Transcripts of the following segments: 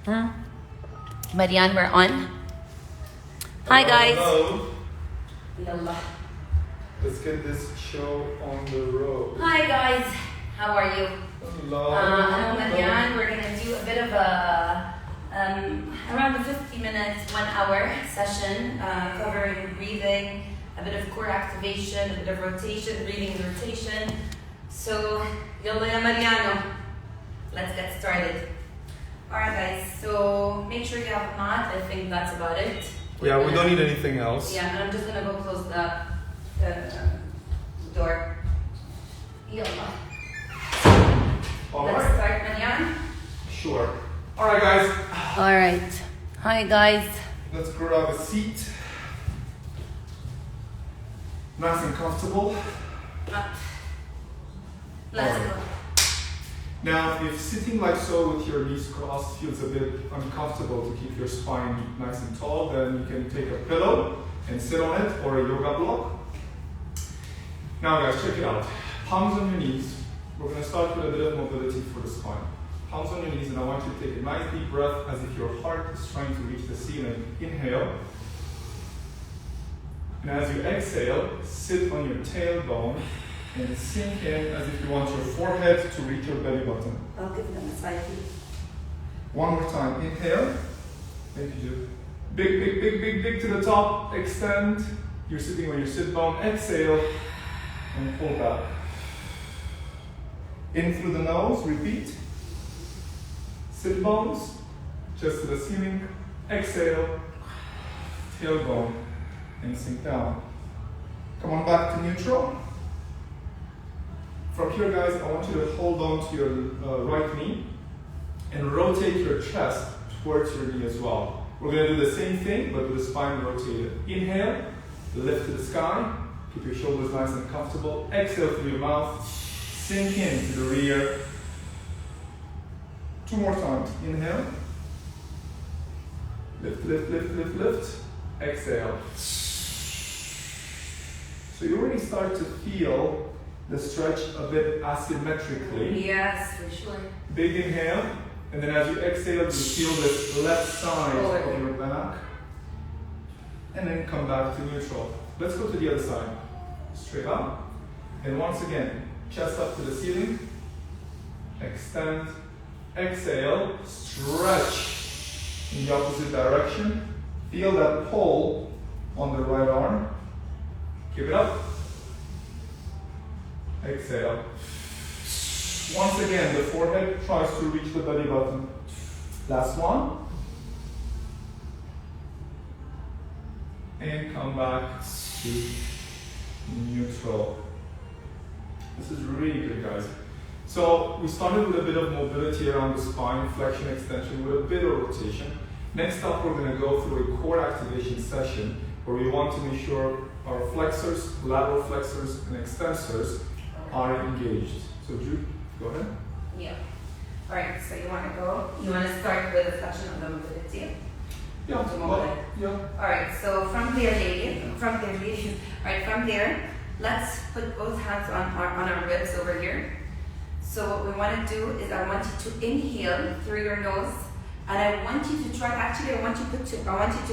Marian, we're on. Hi guys. Hello. Yalla. Let's get this show on the road. Hi guys, how are you? Hello. I'm Marian. We're gonna do a bit of a around a 50 minutes, 1 hour session covering breathing, a bit of core activation, a bit of rotation, breathing and rotation. So, yalla ya Mariano. Let's get started. Alright guys, so make sure you have a mat. I think that's about it. Yeah, we don't need anything else. Yeah, and I'm just gonna go close the door. Yalla. Let's start, Marian. Sure. Alright guys. Alright. Hi guys. Let's grab a seat. Nice and comfortable. Let's go. Now, if sitting like so with your knees crossed feels a bit uncomfortable to keep your spine nice and tall, then you can take a pillow and sit on it or a yoga block. Now guys, check it out. Palms on your knees. We're going to start with a bit of mobility for the spine. Palms on your knees, and I want you to take a nice deep breath as if your heart is trying to reach the ceiling. Inhale. And as you exhale, sit on your tailbone and sink in as if you want your forehead to reach your belly button. I'll give them a side view. One more time. Inhale. Thank you, Jude. Big, big, big, big, big to the top. Extend. You're sitting on your sit bone. Exhale and pull back. In through the nose. Repeat. Sit bones. Chest to the ceiling. Exhale. Tailbone and sink down. Come on back to neutral. From here, guys, I want you to hold on to your right knee and rotate your chest towards your knee as well. We're going to do the same thing, but with the spine rotated. Inhale, lift to the sky, keep your shoulders nice and comfortable. Exhale through your mouth, sink into the rear. 2 more times. Inhale, lift, lift, lift, lift, lift. Exhale. So you already start to feel the stretch a bit asymmetrically. Yes, for sure. Big inhale, and then as you exhale, you feel this left side of your back. And then come back to neutral. Let's go to the other side. Straight up. And once again, chest up to the ceiling. Extend. Exhale. Stretch in the opposite direction. Feel that pull on the right arm. Keep it up. Exhale. Once again, the forehead tries to reach the belly button. Last one. And come back to neutral. This is really good, guys. So we started with a bit of mobility around the spine, flexion, extension, with a bit of rotation. Next up, we're going to go through a core activation session where we want to make sure our flexors, lateral flexors, and extensors are engaged. So Jude, go ahead. Yeah. Alright, so you want to start with a flexion of the mobility? Yeah. Yeah. Alright, so from there, let's put both hands on our ribs over here. So what we want to do is I want you to inhale through your nose, and I want you to try, I want you to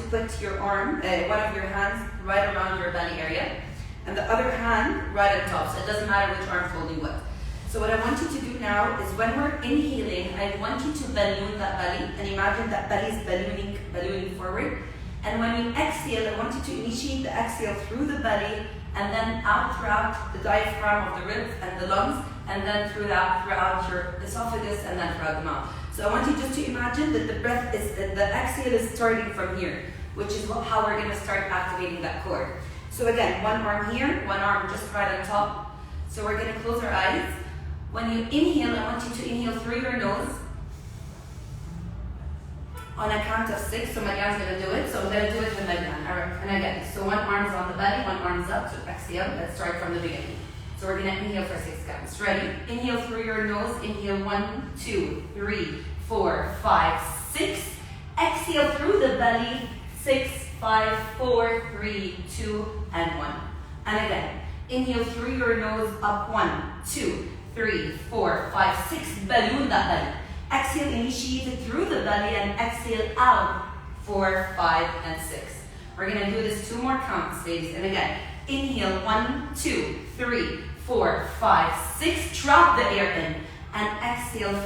put your arm, one of your hands right around your belly area, and the other hand right on top, so it doesn't matter which arm's holding what. So what I want you to do now is when we're inhaling, I want you to balloon that belly, and imagine that belly is ballooning forward. And when you exhale, I want you to initiate the exhale through the belly, and then out throughout the diaphragm of the ribs and the lungs, and then throughout your esophagus, and then throughout the mouth. So I want you just to imagine that the exhale is starting from here, which is how we're going to start activating that core. So again, one arm here, one arm just right on top. So we're going to close our eyes. When you inhale, I want you to inhale through your nose on a count of 6. So Marian's going to do it. So I'm going to do it with Marian. All right. And again, so one arm's on the belly, one arm's up. So exhale. Let's start from the beginning. So we're going to inhale for 6 counts. Ready? Inhale through your nose. Inhale 1, 2, 3, 4, 5, 6. Exhale through the belly. 6, 5, 4, 3, 2, and 1. And again, inhale through your nose up 1, 2, 3, 4, 5, 6. Balloon that belly. Exhale, initiate it through the belly and exhale out. 4, 5, and 6. We're gonna do this 2 more counts, ladies. And again, inhale, 1, 2, 3, 4, 5, 6. Drop the air in. And exhale,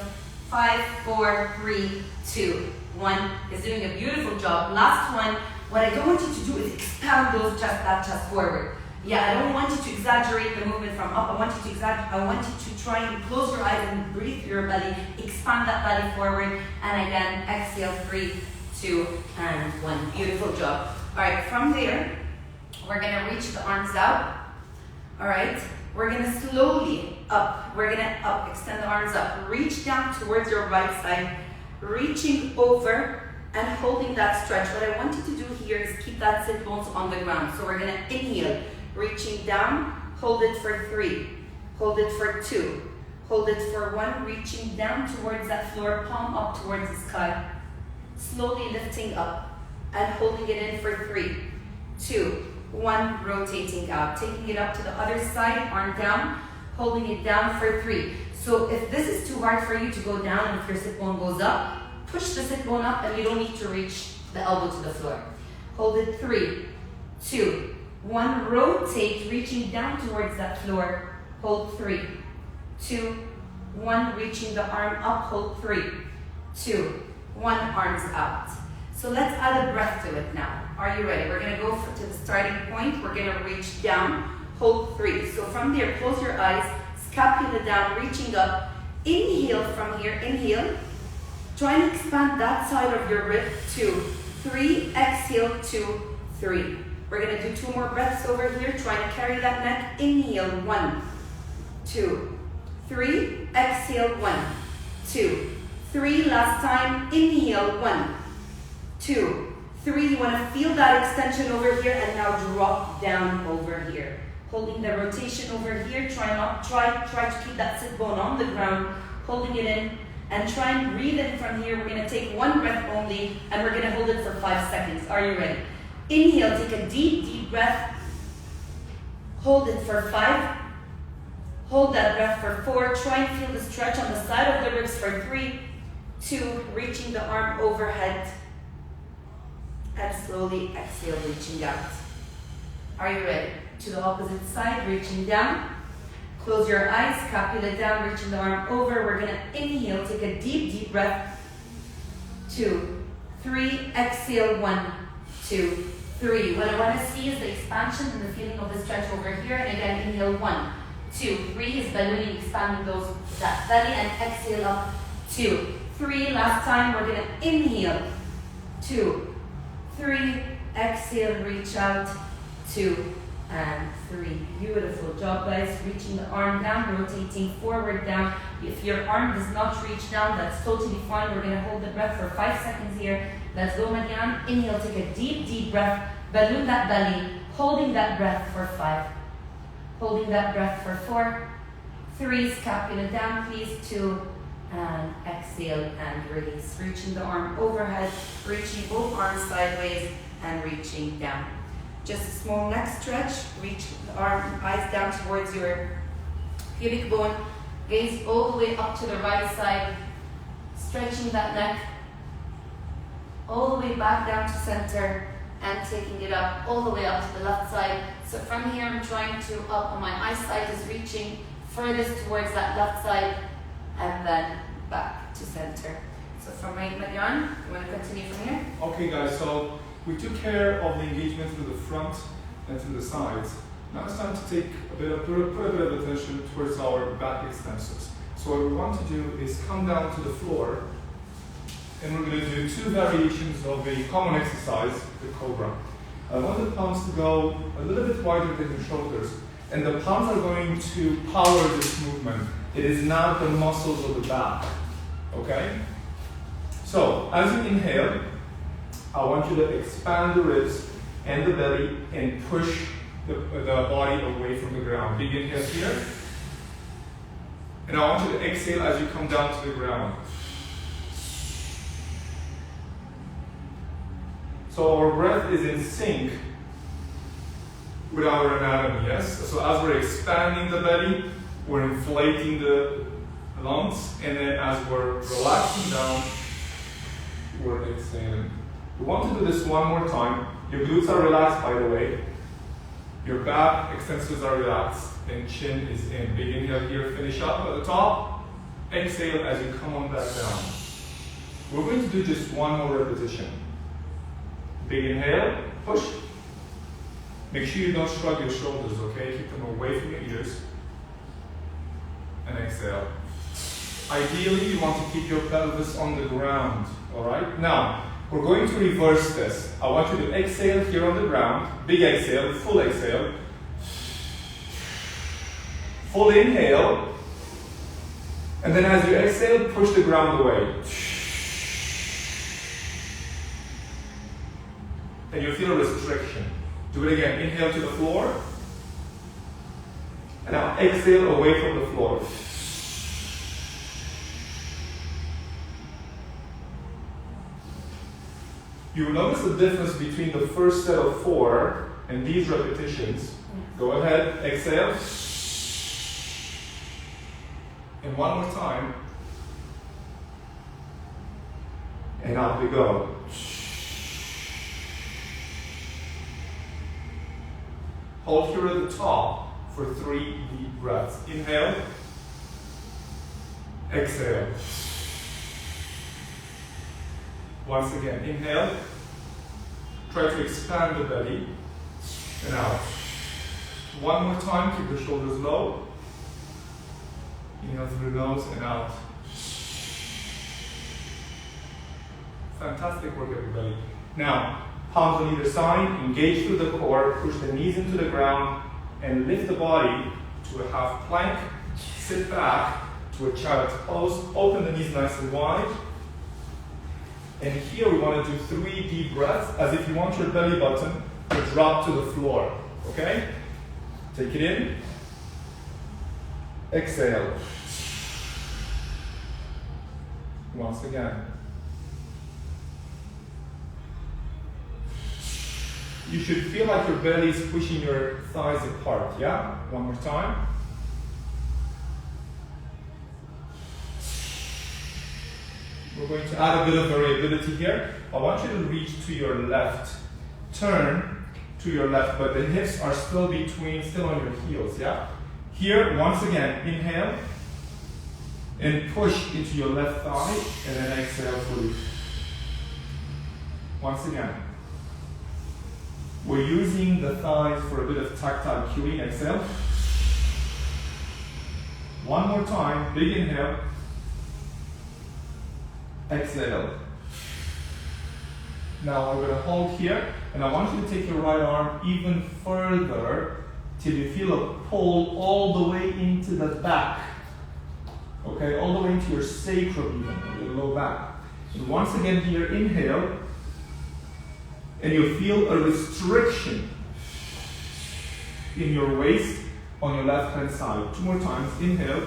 5, 4, 3, 2, 1. Is doing a beautiful job. Last one. What I don't want you to do is expand that chest forward. Yeah, I don't want you to exaggerate the movement from up. I want you to try and close your eyes and breathe through your belly. Expand that belly forward. And again, exhale, 3, 2, and 1. Beautiful job. All right, from there, we're gonna reach the arms out. All right, we're gonna slowly up. We're gonna extend the arms up. Reach down towards your right side, reaching over and holding that stretch. What I want you to do here is keep that sit bones on the ground. So we're gonna inhale, reaching down, hold it for 3, hold it for 2, hold it for 1, reaching down towards that floor, palm up towards the sky. Slowly lifting up and holding it in for 3, 2, 1, rotating out. Taking it up to the other side, arm down, holding it down for 3. So if this is too hard for you to go down and if your sit bone goes up, push the sit bone up and you don't need to reach the elbow to the floor. Hold it 3, 2, 1, rotate, reaching down towards that floor. Hold 3, 2, 1, reaching the arm up, hold 3, 2, 1, arms out. So let's add a breath to it now. Are you ready? We're gonna go to the starting point. We're gonna reach down, hold 3. So from there, close your eyes, scapula down, reaching up. Inhale from here, inhale. Try and expand that side of your rib, 2, 3, exhale, 2, 3. We're gonna do 2 more breaths over here. Try and carry that neck. Inhale, 1, 2, 3, exhale, 1, 2, 3, last time, inhale, 1, 2, 3, you want to feel that extension over here and now drop down over here. Holding the rotation over here, try to keep that sit bone on the ground, holding it in, and try and breathe in from here. We're going to take 1 breath only, and we're going to hold it for 5 seconds. Are you ready? Inhale, take a deep, deep breath, hold it for 5, hold that breath for 4, try and feel the stretch on the side of the ribs for 3, 2, reaching the arm overhead, and slowly exhale, reaching out. Are you ready? To the opposite side, reaching down. Close your eyes, scapula down, reaching the arm over. We're gonna inhale, take a deep, deep breath. 2, 3, exhale, 1, 2, 3. What I wanna see is the expansion and the feeling of the stretch over here. And again, inhale, 1, 2, 3 is ballooning, expanding that belly, and exhale up, 2, 3. Last time, we're gonna inhale, 2, 3, exhale, reach out, 2, and 3. Beautiful job, guys. Reaching the arm down, rotating forward down. If your arm does not reach down, that's totally fine. We're gonna hold the breath for 5 seconds here. Let's go, Marian. Inhale, take a deep, deep breath. Balloon that belly, holding that breath for 5. Holding that breath for 4, 3, scapula down, please, 2, and exhale and release. Reaching the arm overhead, reaching both arms sideways, and reaching down. Just a small neck stretch. Reach the arm, eyes down towards your pubic bone. Gaze all the way up to the right side. Stretching that neck all the way back down to center and taking it up all the way up to the left side. So from here, I'm trying to up on my eyesight is reaching furthest towards that left side and then back to center. So from Marian, you want to continue from here? Okay, guys. So we took care of the engagement through the front and through the sides. Now it's time to take put a bit of attention towards our back extensors. So what we want to do is come down to the floor, and we're going to do 2 variations of a common exercise, the cobra. I want the palms to go a little bit wider than your shoulders, and the palms are going to power this movement. It is not the muscles of the back, okay? So as you inhale, I want you to expand the ribs and the belly and push the body away from the ground. Big inhale here. And I want you to exhale as you come down to the ground. So our breath is in sync with our anatomy, yes? So as we're expanding the belly, we're inflating the lungs, and then as we're relaxing down, we're exhaling. We want to do this one more time. Your glutes are relaxed, by the way. Your back extensors are relaxed, and chin is in. Big inhale here, finish up at the top. Exhale as you come on back down. We're going to do just one more repetition. Big inhale, push. Make sure you don't shrug your shoulders, okay? Keep them away from your ears. And exhale. Ideally, you want to keep your pelvis on the ground, all right? Now, we're going to reverse this. I want you to exhale here on the ground. Big exhale, full exhale. Full inhale. And then as you exhale, push the ground away. And you feel a restriction. Do it again. Inhale to the floor. And now exhale away from the floor. You will notice the difference between the first set of 4 and these repetitions. Go ahead, exhale. And one more time. And out we go. Hold here at the top for 3 deep breaths. Inhale. Exhale. Once again, inhale. Try to expand the belly. And out. One more time, keep the shoulders low. Inhale through the nose and out. Fantastic work, everybody. Now, palms on either side, engage through the core, push the knees into the ground, and lift the body to a half plank. Sit back to a child's pose. Open the knees nice and wide. And here we want to do 3 deep breaths, as if you want your belly button to drop to the floor. Okay? Take it in. Exhale. Once again. You should feel like your belly is pushing your thighs apart, yeah? One more time. We're going to add a bit of variability here. I want you to reach to your left. Turn to your left, but the hips are still on your heels, yeah? Here, once again, inhale. And push into your left thigh, and then exhale fully. Once again. We're using the thighs for a bit of tactile cueing. Exhale. One more time. Big inhale. Exhale. Now we're going to hold here, and I want you to take your right arm even further till you feel a pull all the way into the back. Okay, all the way into your sacrum even, your low back. And once again here, inhale. And you feel a restriction in your waist on your left hand side. 2 more times. Inhale.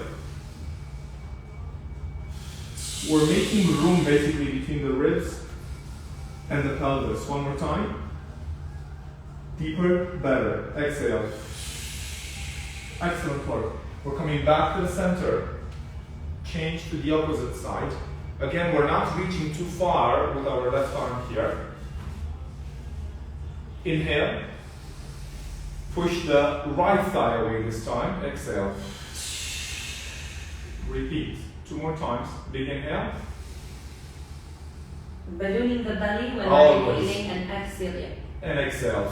We're making room basically between the ribs and the pelvis. 1 more time. Deeper, better. Exhale. Excellent work. We're coming back to the center. Change to the opposite side. Again, we're not reaching too far with our left arm here. Inhale. Push the right thigh away this time. Exhale. Repeat. 2 more times. Big inhale. Ballooning the belly when Always. inhaling and exhaling. And exhale.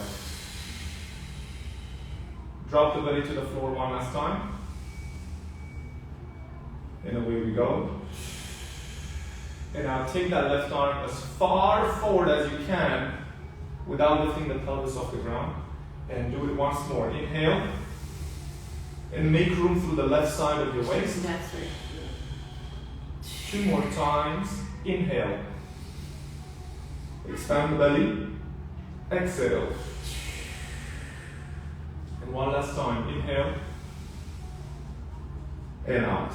Drop the belly to the floor one last time. And away we go. And now take that left arm as far forward as you can without lifting the pelvis off the ground. And do it once more. Inhale. And make room through the left side of your waist. That's right. 2 more times. Inhale. Expand the belly. Exhale. And one last time. Inhale. And out.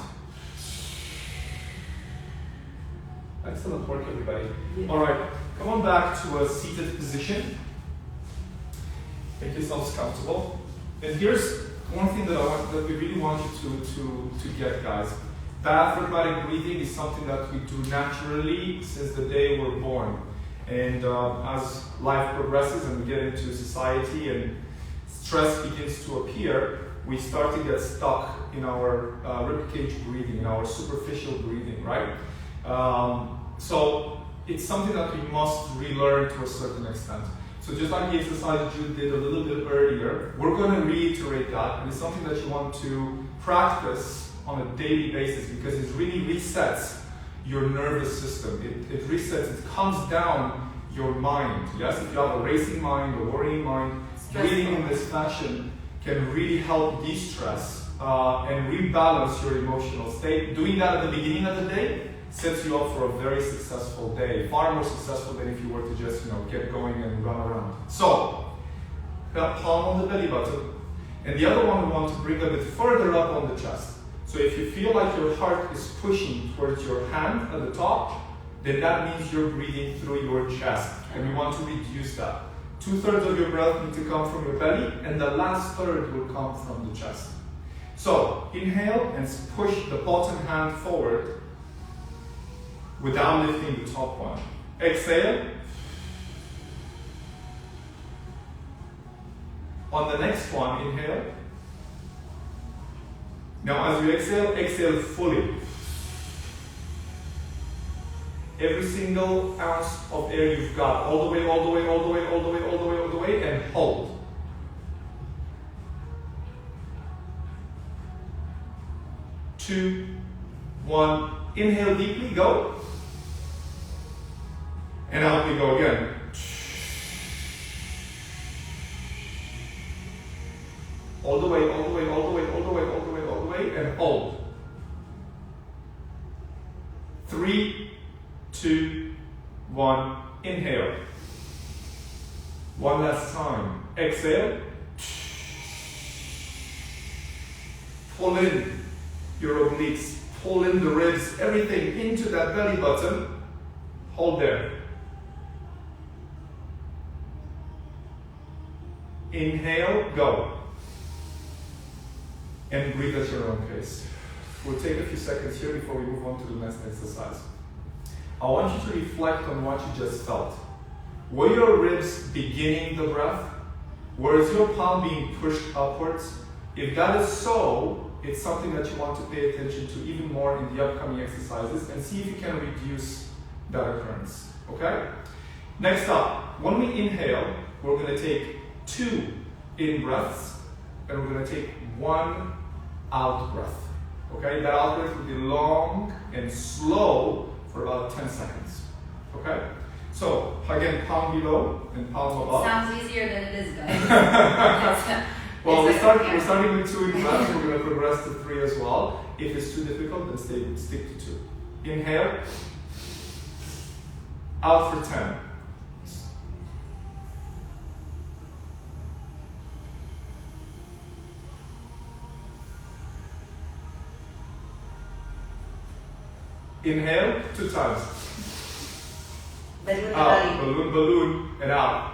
Excellent work, everybody. Yeah. All right, come on back to a seated position. Make yourselves comfortable. And here's one thing that we really want you to get, guys. Diaphragmatic breathing is something that we do naturally since the day we're born. And as life progresses and we get into society and stress begins to appear, we start to get stuck in our ribcage breathing, in our superficial breathing, right? So it's something that we must relearn to a certain extent. So just like the exercise Jude did a little bit earlier, we're going to reiterate that, and it's something that you want to practice on a daily basis because it really resets your nervous system. It resets, it calms down your mind. Yes, if you have a racing mind, a worrying mind, breathing in this fashion can really help de-stress and rebalance your emotional state. Doing that at the beginning of the day sets you up for a very successful day, far more successful than if you were to just get going and run around. So, that palm on the belly button, and the other one we want to bring a bit further up on the chest. So if you feel like your heart is pushing towards your hand at the top, then that means you're breathing through your chest, and we want to reduce that. 2/3 of your breath need to come from your belly, and the last third will come from the chest. So, inhale and push the bottom hand forward without lifting the top one. Exhale. On the next one, inhale. Now as you exhale, exhale fully. Every single ounce of air you've got, all the way, all the way, all the way, all the way, all the way, all the way, and hold. Two, one, inhale deeply, go. And out we go again. All the way, all the way, all the way, all the way, all the way, all the way, and hold. 3, 2, 1, inhale. One last time. Exhale. Pull in your obliques, pull in the ribs, everything into that belly button. Hold there. Inhale, go. And breathe at your own pace. We'll take a few seconds here before we move on to the next exercise. I want you to reflect on what you just felt. Were your ribs beginning the breath? Was your palm being pushed upwards? If that is so, it's something that you want to pay attention to even more in the upcoming exercises and see if you can reduce that occurrence. Okay? Next up, when we inhale, we're going to take 2 in breaths and we're going to take 1 out breath. Okay? That out breath will be long and slow for about 10 seconds. Okay? So, again, palm below and palm above. Sounds easier than it is, guys. Well, we're starting with 2 in breath. We're going to progress to 3 as well. If it's too difficult, then stick to 2. Inhale. Out for 10. Inhale 2 times. Balloon, out, balloon, balloon, and out.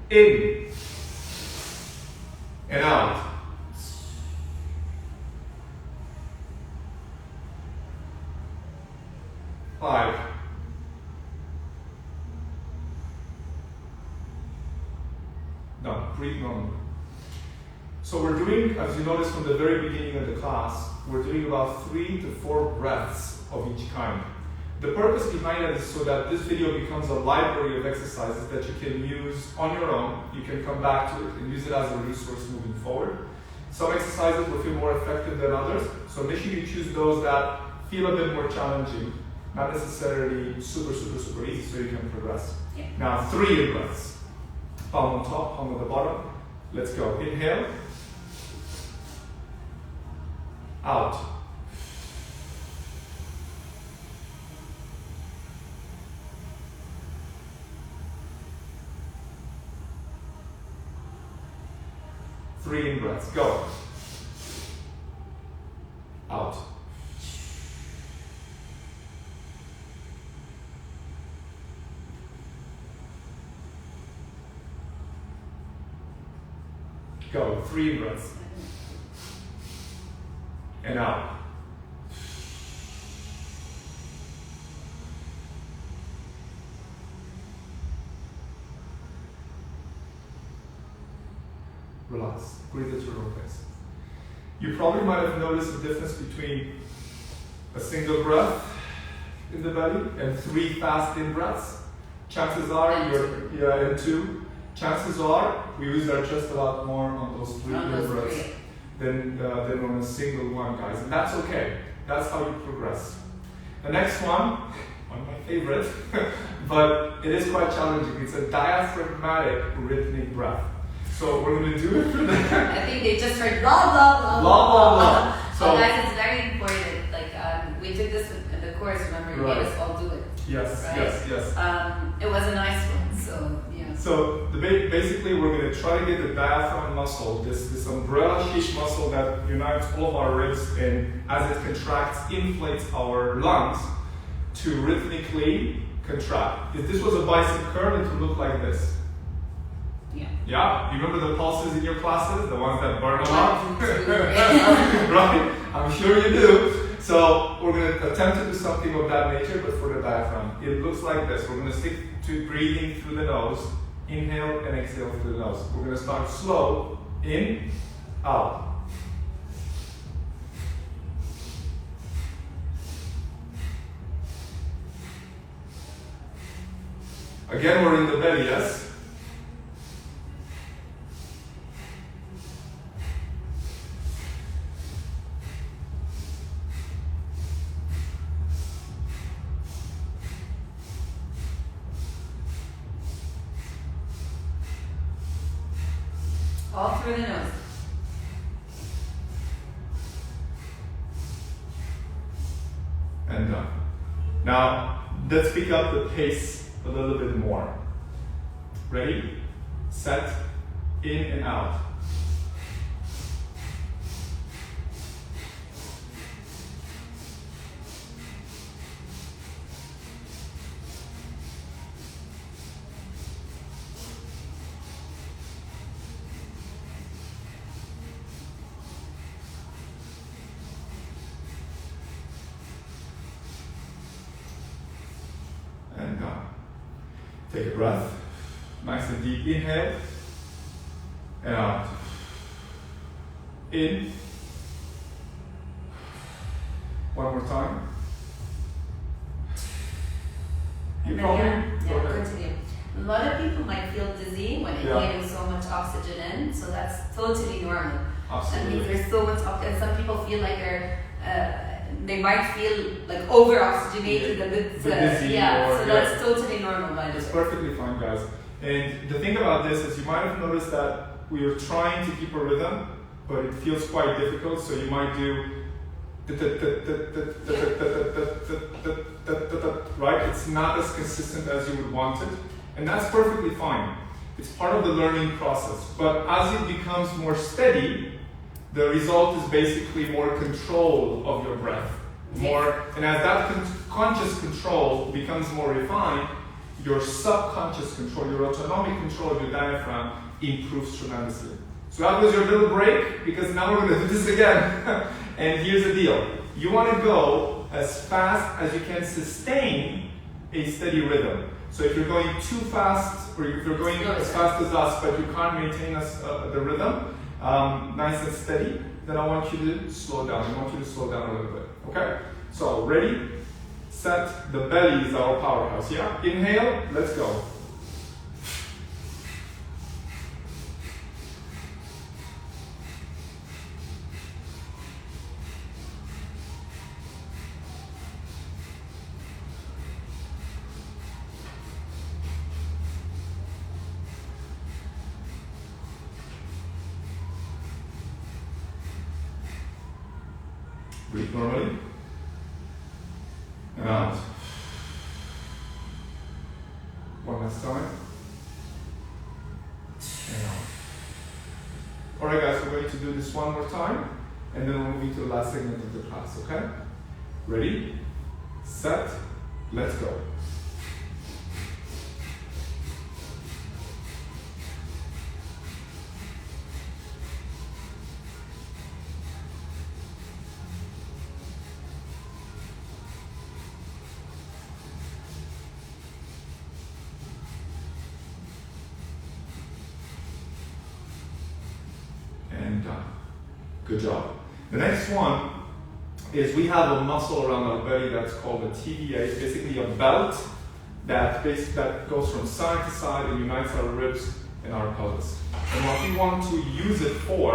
In and out. Five. No, breathe normally. So we're doing, as you noticed from the very beginning of the class, we're doing about 3 to 4 breaths of each kind. The purpose behind it is so that this video becomes a library of exercises that you can use on your own. You can come back to it and use it as a resource moving forward. Some exercises will feel more effective than others, so make sure you choose those that feel a bit more challenging, not necessarily super, super, super easy, so you can progress. Yeah. Now, 3 in breaths. Palm on top, palm on the bottom. Let's go. Inhale. Out. Three in breaths. Go. Out. Go. 3 breaths. And out. Relax. Breathe at your own pace. You probably might have noticed the difference between a single breath in the belly and 3 fast in breaths. Chances are and 2. Chances are we use our chest a lot more on those 3 in breaths than on a single one, guys. And that's okay. That's how you progress. The next one of my favorite, but it is quite challenging. It's a diaphragmatic rhythmic breath. So we're going to do it for that. I think they just heard blah, blah, blah, blah, blah, blah. So guys, it's very important. Like, we took this in the course, remember? You made us all do it. Yes, right? yes. It was a nice one, so yeah. So basically we're going to try to get the diaphragm muscle, this umbrella-shaped muscle that unites all of our ribs and as it contracts, inflates our lungs to rhythmically contract. If this was a bicep curl, it would look like this. Yeah. Yeah? You remember the pulses in your classes? The ones that burn a 1, lot? 2, 3. Right? I'm sure you do. So we're going to attempt to do something of that nature, but for the diaphragm. It looks like this. We're going to stick to breathing through the nose. Inhale and exhale through the nose. We're going to start slow. In, out. Again, we're in the belly, yes? All through the nose. And done. Now, let's pick up the pace a little bit more. Ready, set, in and out. And done. Take a breath. Nice and deep. Inhale. And out. In. One more time. And then continue. A lot of people might feel dizzy when inhaling so much oxygen in, so that's totally normal. Absolutely. That means there's so much oxygen. Some people feel like they might feel like over-oxygenated a bit. Dizzy so that's totally normal, by the way. It's perfectly fine, guys. And the thing about this is you might have noticed that we are trying to keep a rhythm, but it feels quite difficult, so you might do right? It's not as consistent as you would want it, and that's perfectly fine. It's part of the learning process, but as it becomes more steady, the result is basically more control of your breath. And as that conscious control becomes more refined, your subconscious control, your autonomic control of your diaphragm improves tremendously. So that was your little break, because now we're going to do this again. And here's the deal. You want to go as fast as you can sustain a steady rhythm. So if you're going too fast, or if you're going as fast as us, but you can't maintain the rhythm, nice and steady, then I want you to slow down. I want you to slow down a little bit. Okay? So, ready, set, the belly is our powerhouse. Yeah? Inhale, let's go. Breathe normally. And out. One last time. And out. Alright guys, we're going to do this one more time, and then we'll move to the last segment of the class, okay? Ready, set, let's go. and done. Good job. The next one is we have a muscle around our belly that's called a TVA. It's basically a belt that goes from side to side and unites our ribs and our pelvis. And what we want to use it for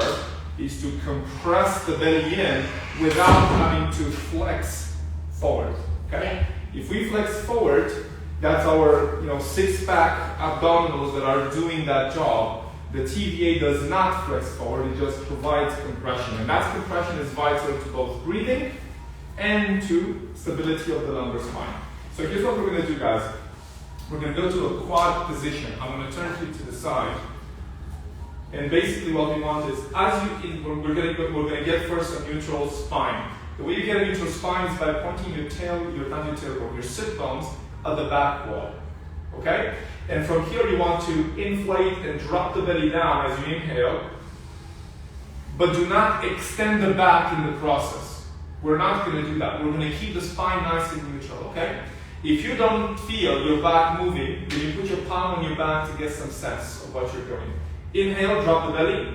is to compress the belly in without having to flex forward. Okay? If we flex forward, that's our six-pack abdominals that are doing that job. The TVA does not flex forward, it just provides compression. And that compression is vital to both breathing and to stability of the lumbar spine. So here's what we're going to do, guys. We're going to go to a quad position. I'm going to turn you to the side. And basically what we want is, we're going to get first a neutral spine. The way you get a neutral spine is by pointing your sit bones at the back wall. Okay? And from here you want to inflate and drop the belly down as you inhale, but do not extend the back in the process. We're not going to do that. We're going to keep the spine nice and neutral, okay? If you don't feel your back moving, then you put your palm on your back to get some sense of what you're doing. Inhale, drop the belly.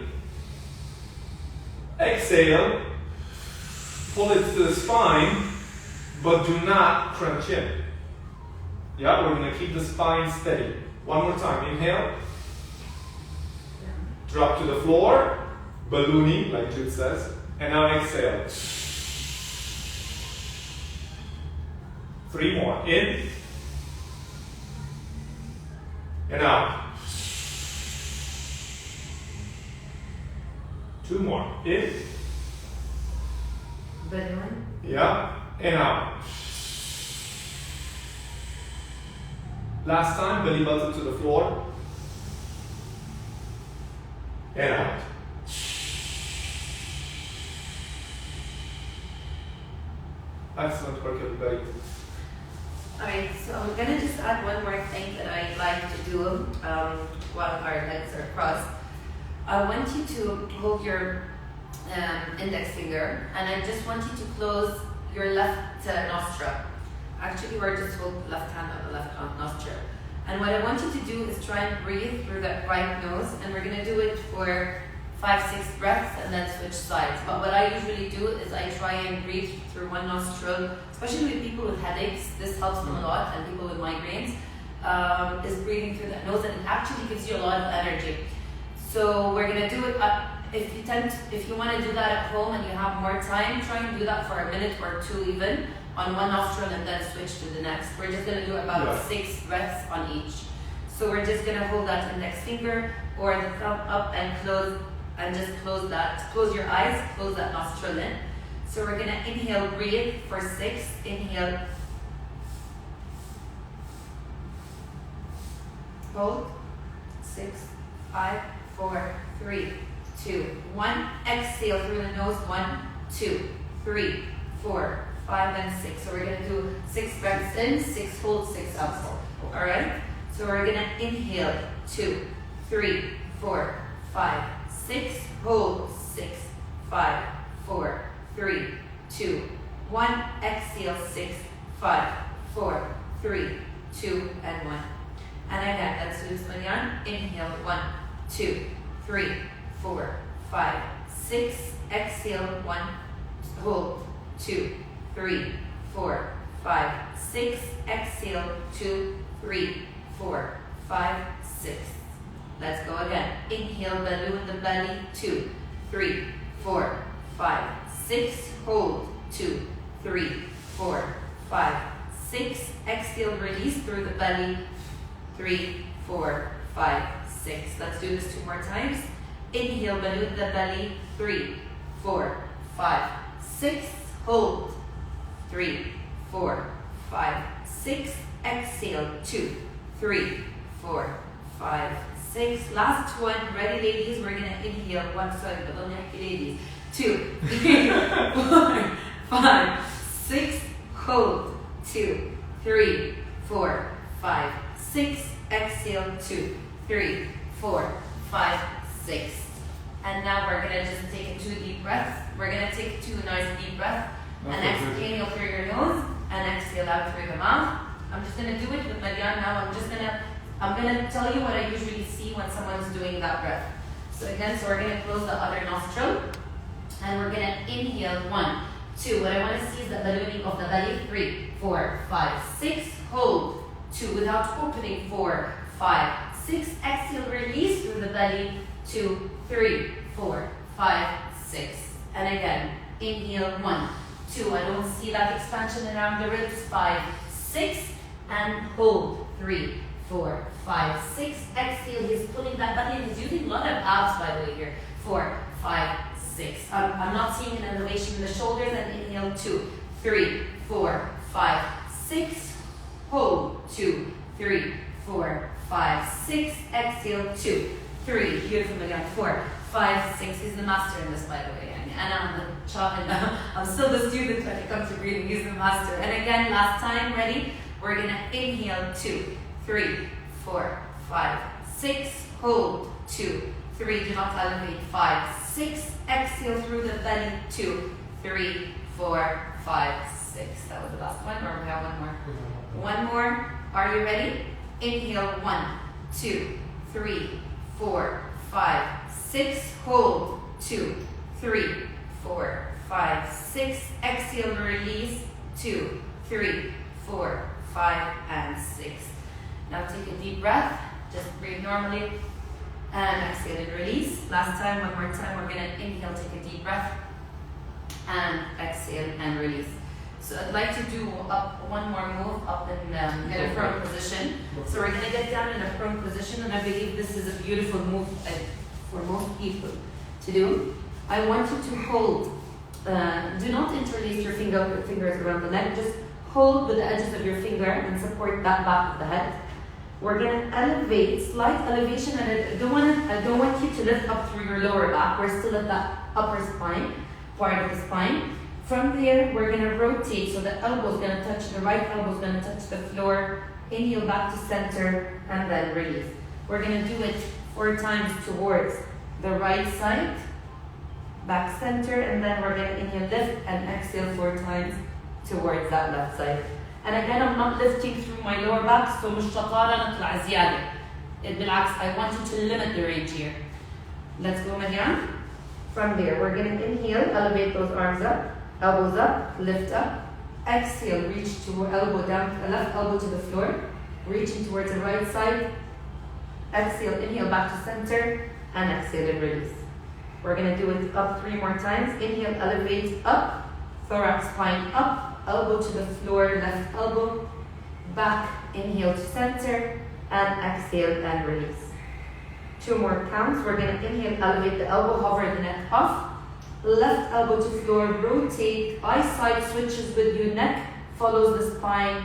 Exhale, pull it to the spine, but do not crunch in. Yeah, we're going to keep the spine steady. One more time. Inhale. Drop to the floor. Ballooning, like Jude says. And now exhale. 3 more. In. And out. 2 more. In. Balloon. Yeah. And out. Last time, belly button to the floor. And out. Excellent work, everybody. Alright, so I'm gonna just add one more thing that I like to do while our legs are crossed. I want you to hold your index finger, and I just want you to close your left nostril. Actually, we're just hold the left hand on the left nostril. And what I want you to do is try and breathe through that right nose, and we're gonna do it for 5-6 breaths and then switch sides. But what I usually do is I try and breathe through one nostril, especially with people with headaches. This helps them a lot, and people with migraines, is breathing through that nose, and it actually gives you a lot of energy. So we're gonna do it. If you want to do that at home and you have more time, try and do that for a minute or 2 even on one nostril and then switch to the next. We're just gonna do about 6 breaths on each. So we're just gonna hold that index finger or the thumb up and close, and just close that. Close your eyes, close that nostril in. So we're gonna inhale, breathe for 6. Inhale. Hold. 6, 5, 4, 3, 2, 1. Exhale through the nose. 1, 2, 3, 4, 5, and 6. So we're gonna do 6 breaths in, 6 hold, 6 out. All right. So we're gonna inhale. 2, 3, 4, 5, 6. Hold. 6, 5, 4, 3, 2, 1. Exhale. 6, 5, 4, 3, 2, and 1. And again, let's do this, Marian. Inhale. 1, 2, 3, 4, 5, 6. Exhale. 1. Hold. 2, 3, 4, 5, 6. Exhale. 2, 3, 4, 5, 6. Let's go again. Inhale, balloon the belly. 2, 3, 4, 5, 6. Hold. 2, 3, 4, 5, 6. Exhale, release through the belly. 3, 4, 5, 6. Let's do this 2 more times. Inhale, balloon the belly. 3, 4, 5, 6. Hold. 3, 4, 5, 6. Exhale. 2, 3, 4, 5, 6. Last one. Ready, ladies? We're gonna inhale. 1, sorry, but don't have ladies. 2, 3, 4, 5, 6. Hold. 2, 3, 4, 5, 6. Exhale. 2, 3, 4, 5, 6. And now we're gonna just take 2 deep breaths. We're gonna take 2 nice deep breaths. And exhale through your nose and exhale out through the mouth. I'm just gonna do it with Marian now. I'm gonna tell you what I usually see when someone's doing that breath. So again, so we're gonna close the other nostril and we're gonna inhale 1, 2. What I wanna see is the ballooning of the belly. 3, 4, 5, 6. Hold. 2 without opening. 4, 5, 6. Exhale, release through the belly. 2, 3, 4, 5, 6. And again, inhale 1, 2. I don't see that expansion around the ribs. 5, 6. And hold. 3, 4, 5, 6. Exhale, he's pulling that belly and he's using a lot of abs by the way here. 4, 5, 6. I'm not seeing an elevation in the shoulders. And inhale 2, 3, 4, 5, 6. Hold. 2, 3, 4, 5, 6. Exhale 2, 3. Beautiful, Marian. 4, 5, 6. He's the master in this, by the way. And I'm the child. I'm still the student when it comes to breathing. He's the master. And again, last time, ready? We're gonna inhale 2, 3, 4, 5, 6. Hold. 2, 3. Do not elevate. 5, 6. Exhale through the belly. 2, 3, 4, 5, 6. That was the last one, or we have one more? One more. Are you ready? Inhale 1, 2, 3, 4, 5, 6. Hold. 2, 3, 4, 5, 6. Exhale, release. 2, 3, 4, 5, and 6. Now take a deep breath. Just breathe normally. And exhale and release. Last time, one more time. We're going to inhale, take a deep breath. And exhale and release. So I'd like to do one more move up in a prone position. So we're going to get down in a prone position. And I believe this is a beautiful move for most people to do. I want you to hold. Do not interlace your fingers around the neck. Just hold with the edges of your finger and support that back of the head. We're going to elevate, slight elevation, and I don't want you to lift up through your lower back. We're still at that upper spine, part of the spine. From there, we're going to rotate, so the elbow's going to touch, the right elbow's going to touch the floor. Inhale back to center, and then release. We're going to do it 4 times towards the right side, back center, and then we're going to inhale, lift, and exhale 4 times towards that left side. And again, I'm not lifting through my lower back, so مش شطارة نطلع زيادة. بالعكس, I want you to limit the range here. Let's go, Marian. From there, we're going to inhale, elevate those arms up, elbows up, lift up. Exhale, reach to elbow down, left elbow to the floor, reaching towards the right side. Exhale, inhale back to center, and exhale and release. We're going to do it up 3 more times. Inhale, elevate up, thorax spine up. Elbow to the floor, left elbow, back, inhale to center, and exhale and release. 2 more counts. We're going to inhale, elevate the elbow, hover the neck off, left elbow to floor, rotate, side switches with your neck, follows the spine,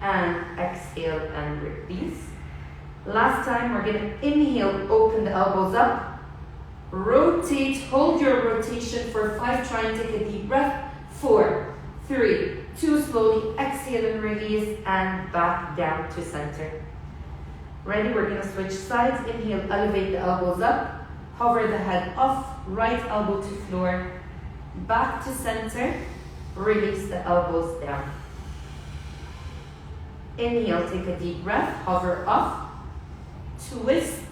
and exhale and release. Last time, we're going to inhale, open the elbows up, rotate, hold your rotation for 5, try and take a deep breath, 4, 3, 2, slowly exhale and release, and back down to center. Ready? We're going to switch sides. Inhale, elevate the elbows up, hover the head off, right elbow to floor, back to center, release the elbows down. Inhale, take a deep breath, hover off, twist,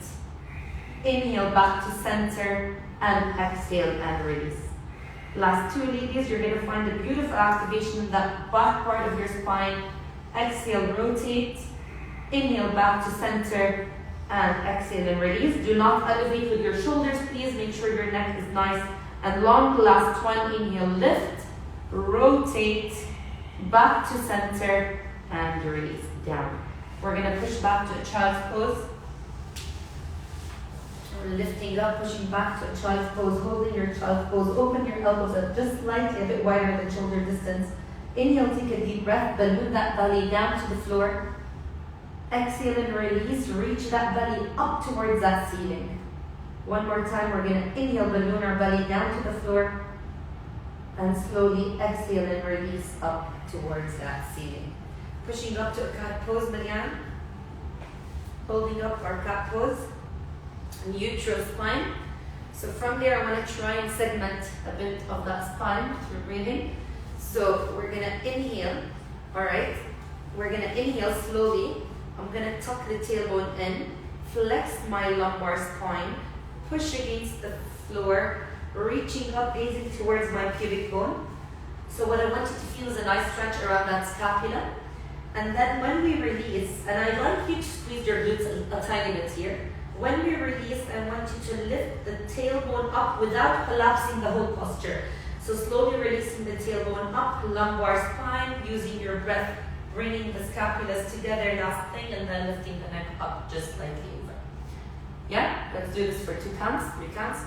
inhale back to center, and exhale and release. Last 2, ladies, you're going to find a beautiful activation in that back part of your spine. Exhale, rotate. Inhale back to center, and exhale and release. Do not elevate with your shoulders, please. Make sure your neck is nice and long. Last 1, inhale, lift, rotate, back to center, and release down. We're going to push back to a child's pose. We're lifting up, pushing back to a child's pose, holding your child's pose. Open your elbows up just slightly, a bit wider than shoulder distance. Inhale, take a deep breath, balloon that belly down to the floor. Exhale and release, reach that belly up towards that ceiling. 1 more time, we're going to inhale, balloon our belly down to the floor. And slowly exhale and release up towards that ceiling. Pushing up to a cat pose, Marian. Holding up our cat pose. Neutral spine. So from there, I want to try and segment a bit of that spine through breathing. So we're going to inhale, all right? We're going to inhale slowly. I'm going to tuck the tailbone in, flex my lumbar spine, push against the floor, reaching up, gazing towards my pubic bone. So what I want you to feel is a nice stretch around that scapula. And then when we release, and I like you to squeeze your glutes a tiny bit here. When we release, I want you to lift the tailbone up without collapsing the whole posture. So slowly releasing the tailbone up, lumbar spine, using your breath, bringing the scapulas together, last thing, and then lifting the neck up just slightly over. Yeah? Let's do this for 2 counts, 3 counts.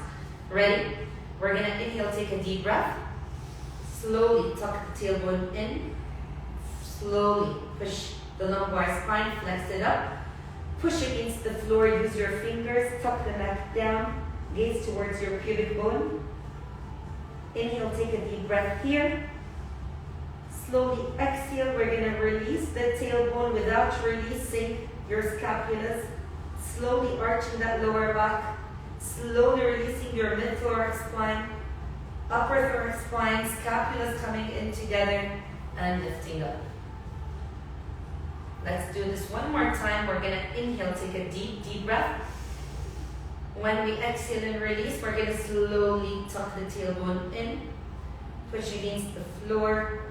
Ready? We're gonna inhale, take a deep breath. Slowly tuck the tailbone in. Slowly push the lumbar spine, flex it up. Push against the floor, use your fingers, tuck the neck down, gaze towards your pubic bone. Inhale, take a deep breath here. Slowly exhale, we're going to release the tailbone without releasing your scapulas. Slowly arching that lower back. Slowly releasing your mid-thorax spine, upper thorax spine, scapulas coming in together and lifting up. Let's do this one more time. We're going to inhale, take a deep, deep breath. When we exhale and release, we're going to slowly tuck the tailbone in, push against the floor,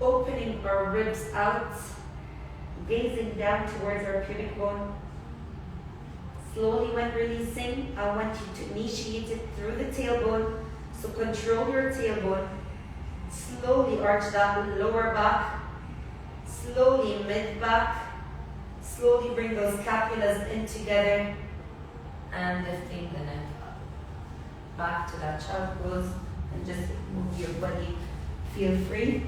opening our ribs out, gazing down towards our pubic bone. Slowly when releasing, I want you to initiate it through the tailbone. So control your tailbone. Slowly arch that lower back. Slowly mid-back, slowly bring those scapulas in together and lifting the neck up. Back to that child pose and just move your body, feel free.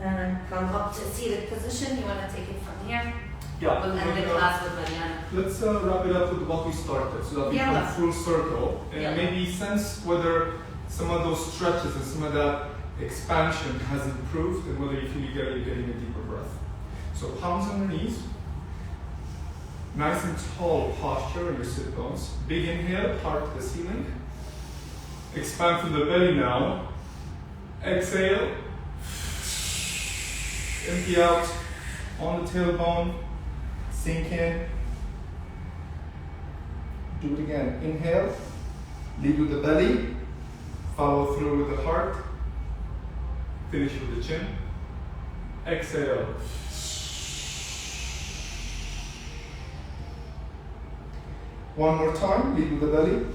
And come up to seated position. You want to take it from here? Yeah. We'll end the class with Marian. Let's wrap it up with what we started so that we come full circle and maybe sense whether some of those stretches and some of that expansion has improved and whether you feel you're getting a deeper breath. So palms on the knees, nice and tall posture in your sit bones. Big inhale, heart to the ceiling. Expand through the belly now. Exhale. Empty out on the tailbone. Sink in. Do it again. Inhale. Lead with the belly. Follow through with the heart. Finish with the chin. Exhale. One more time, lead with the belly.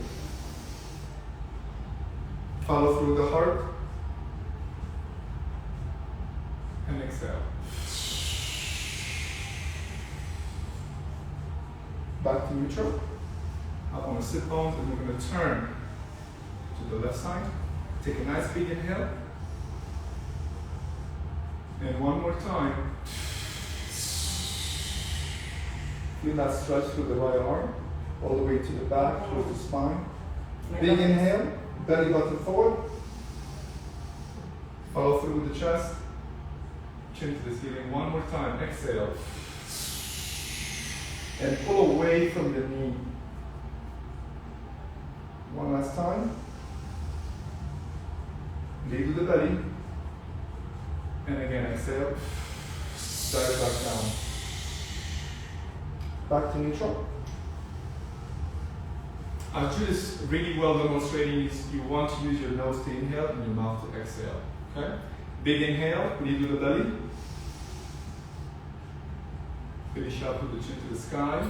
Follow through the heart. And exhale. Back to neutral. Up on the sit bones, and we're going to turn to the left side. Take a nice big inhale. And one more time. Feel that stretch through the right arm, all the way to the back, towards the spine. Big inhale, belly button forward. Follow through with the chest. Chin to the ceiling. One more time. Exhale. And pull away from the knee. One last time. Lead with the belly. And again, exhale. Dive back down. Back to neutral. As Jude is really well demonstrating, you want to use your nose to inhale and your mouth to exhale. Okay? Big inhale, lead with the belly. Finish up with the chin to the sky.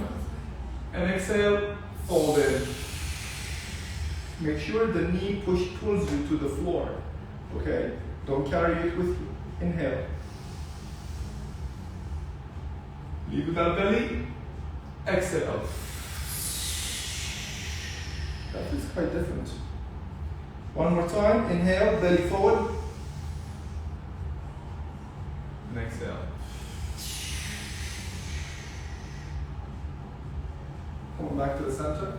And exhale, fold in. Make sure the knee pulls you to the floor. Okay? Don't carry it with you. Inhale. Lead with that belly. Exhale. That feels quite different. One more time. Inhale, belly forward. And exhale. Come back to the center.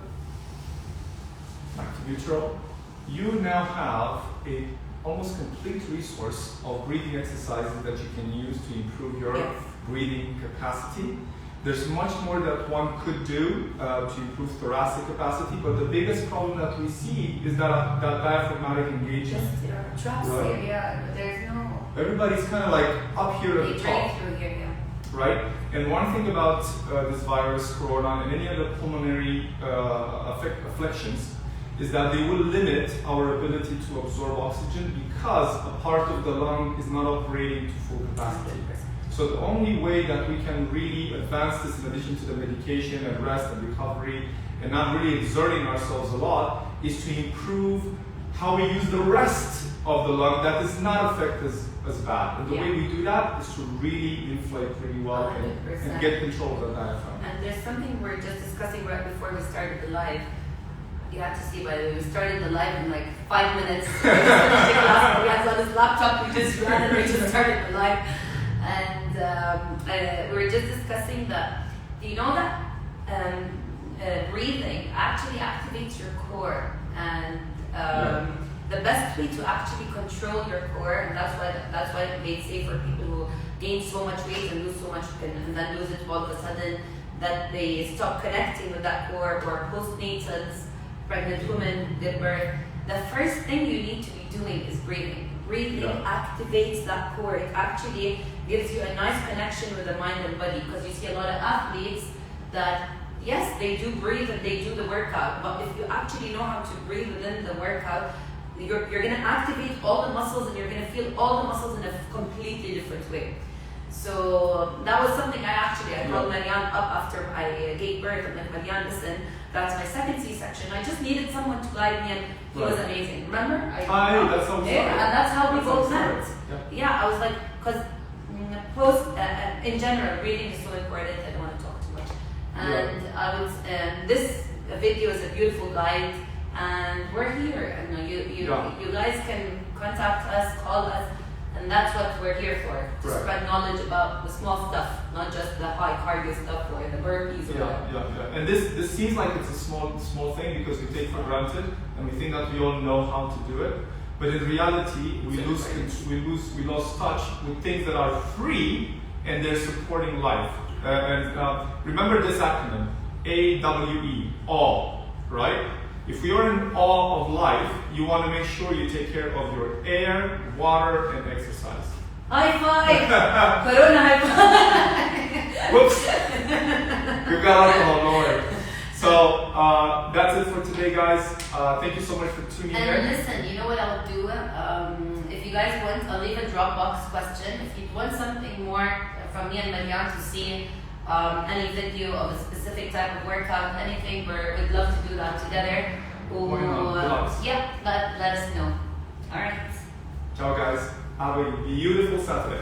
Back to neutral. You now have a almost complete resource of breathing exercises that you can use to improve your breathing capacity. There's much more that one could do to improve thoracic capacity, but the biggest problem that we see is that diaphragmatic engagement. Just traps here, yeah, but there's no... Everybody's kind of like up here at the top. Through here, right? And one thing about this virus, corona, and any other pulmonary afflictions is that they will limit our ability to absorb oxygen because a part of the lung is not operating to full capacity. So the only way that we can really advance this, in addition to the medication and rest and recovery, and not really exerting ourselves a lot, is to improve how we use the rest of the lung that does not affect us as bad. And the way we do that is to really inflate really well and get control of the diaphragm. And there's something we were just discussing right before we started the live. You have to see, by the way, we started the live in like 5 minutes. We had on his laptop, we just ran and we just started the live. And we were just discussing that, do you know that breathing actually activates your core, and the best way to actually control your core, and that's why they say for people who gain so much weight and lose so much and then lose it all of a sudden, that they stop connecting with that core, or postnatals, pregnant women give birth, the first thing you need to be doing is breathing. Breathing activates that core. It actually gives you a nice connection with the mind and body, because you see a lot of athletes that, yes, they do breathe and they do the workout, but if you actually know how to breathe within the workout, you're going to activate all the muscles and you're going to feel all the muscles in a completely different way. So that was something I called Marian up after I gave birth. I'm like, Marian, listen, that's my second C-section. I just needed someone to guide me, and he was amazing. Remember? That's how we and that's how we both met. Yeah, I was like, because in general, breathing is so important. I don't want to talk too much. And I was, this video is a beautiful guide, and we're here. And you guys can contact us, call us. And that's what we're here for, to spread knowledge about the small stuff, not just the high cardio stuff or the burpees. And this seems like it's a small thing because we take for granted and we think that we all know how to do it. But in reality, we lost touch with things that are free and they're supporting life. Remember this acronym, AWE, all, right? If we are in awe of life, you want to make sure you take care of your air, water, and exercise. High five! Corona high five! Whoops! We've got alcohol, don't worry. So that's it for today, guys. Thank you so much for tuning in. And listen, you know what I'll do? If you guys want, I'll leave a Dropbox question. If you want something more from me and Marian to see, any video of a specific type of workout, anything, we'd love to do that together. Let us know. Alright. Ciao guys. Have a beautiful Saturday.